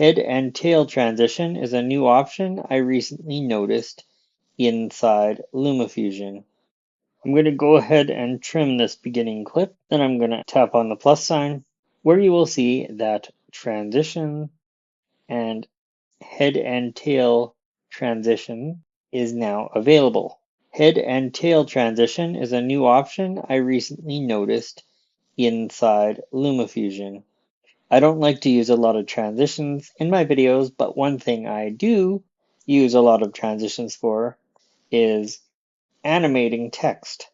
Head and tail transition is a new option I recently noticed inside LumaFusion. I'm going to go ahead and trim this beginning clip. Then I'm going to tap on the plus sign where you will see that transition and head and tail transition is now available. Head and tail transition is a new option I recently noticed inside LumaFusion. I don't like to use a lot of transitions in my videos, but one thing I do use a lot of transitions for is animating text.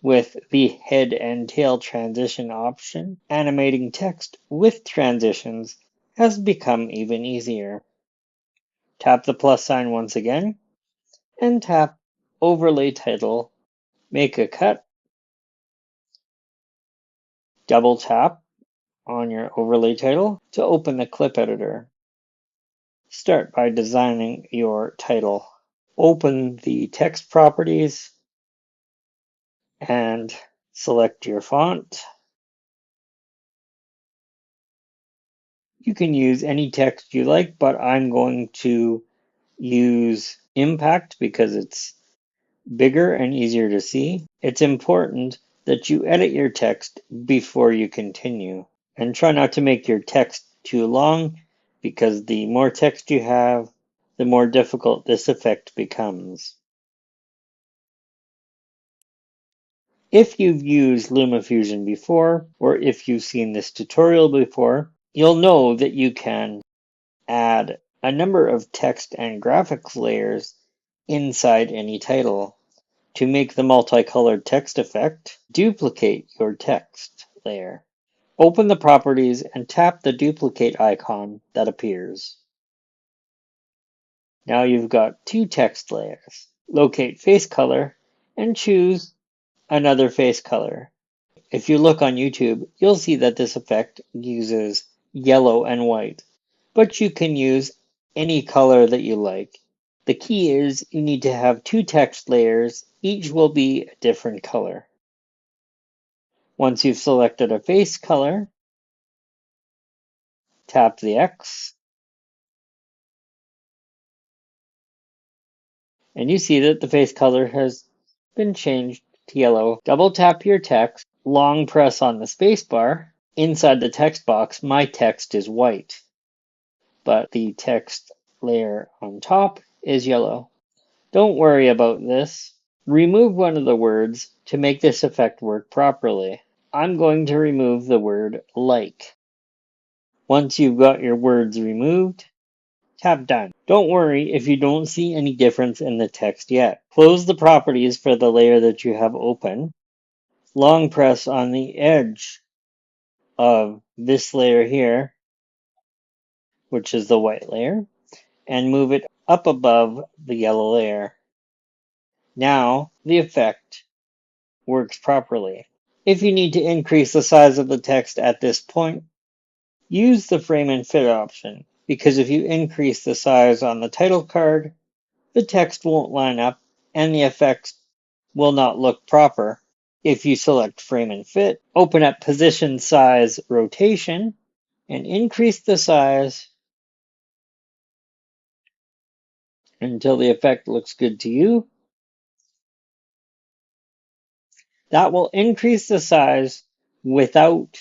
With the head and tail transition option, animating text with transitions has become even easier. Tap the plus sign once again and tap Overlay Title, make a cut, double tap on your overlay title to open the clip editor. Start by designing your title. Open the text properties and select your font. You can use any text you like, but I'm going to use Impact because it's bigger and easier to see. It's important that you edit your text before you continue. And try not to make your text too long because the more text you have, the more difficult this effect becomes. If you've used LumaFusion before, or if you've seen this tutorial before, you'll know that you can add a number of text and graphics layers inside any title. To make the multicolored text effect, duplicate your text layer. Open the properties and tap the duplicate icon that appears. Now you've got two text layers. Locate face color and choose another face color. If you look on YouTube, you'll see that this effect uses yellow and white, but you can use any color that you like. The key is you need to have two text layers, each will be a different color. Once you've selected a face color, tap the X, and you see that the face color has been changed to yellow. Double tap your text, long press on the spacebar. Inside the text box, my text is white, but the text layer on top is yellow. Don't worry about this. Remove one of the words to make this effect work properly. I'm going to remove the word like. Once you've got your words removed, tap done. Don't worry if you don't see any difference in the text yet. Close the properties for the layer that you have open. Long press on the edge of this layer here, which is the white layer, and move it up above the yellow layer. Now the effect works properly. If you need to increase the size of the text at this point, use the frame and fit option, because if you increase the size on the title card, the text won't line up and the effects will not look proper. If you select frame and fit, open up position, size, rotation, and increase the size until the effect looks good to you. That will increase the size without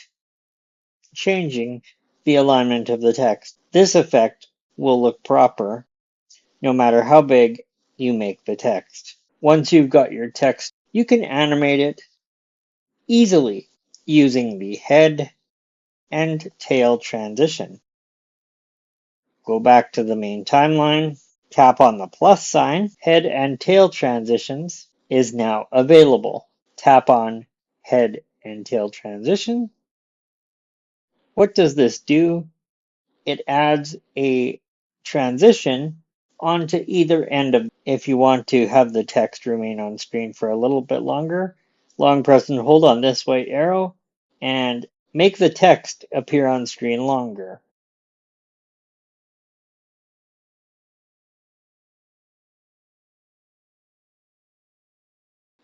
changing the alignment of the text. This effect will look proper no matter how big you make the text. Once you've got your text, you can animate it easily using the head and tail transition. Go back to the main timeline, tap on the plus sign, head and tail transitions is now available. Tap on head and tail transition. What does this do? It adds a transition onto either end of. If you want to have the text remain on screen for a little bit longer, long press and hold on this white arrow and make the text appear on screen longer.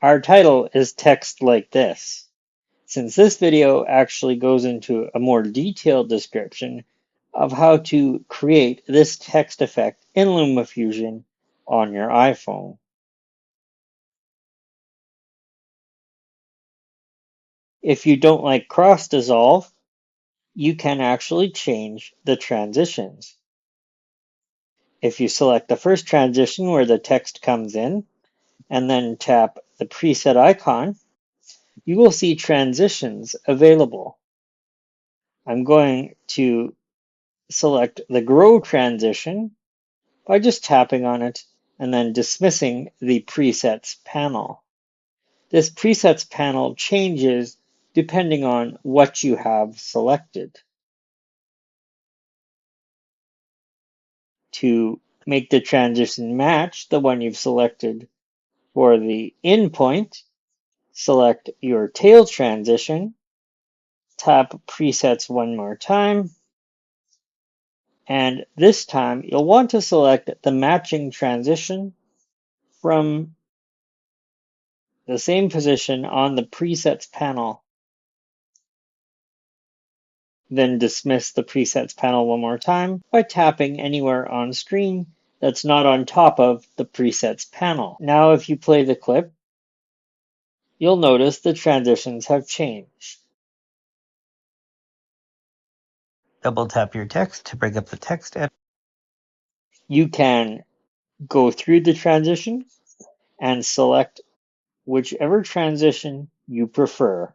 Our title is text like this. Since this video actually goes into a more detailed description of how to create this text effect in LumaFusion on your iPhone. If you don't like cross dissolve, you can actually change the transitions. If you select the first transition where the text comes in, and then tap the preset icon, you will see transitions available. I'm going to select the grow transition by just tapping on it and then dismissing the presets panel. This presets panel changes depending on what you have selected. To make the transition match the one you've selected for the in point, select your tail transition, tap presets one more time, and this time you'll want to select the matching transition from the same position on the presets panel. Then dismiss the presets panel one more time by tapping anywhere on screen that's not on top of the presets panel. Now if you play the clip, you'll notice the transitions have changed. Double tap your text to bring up the text editor. You can go through the transition and select whichever transition you prefer.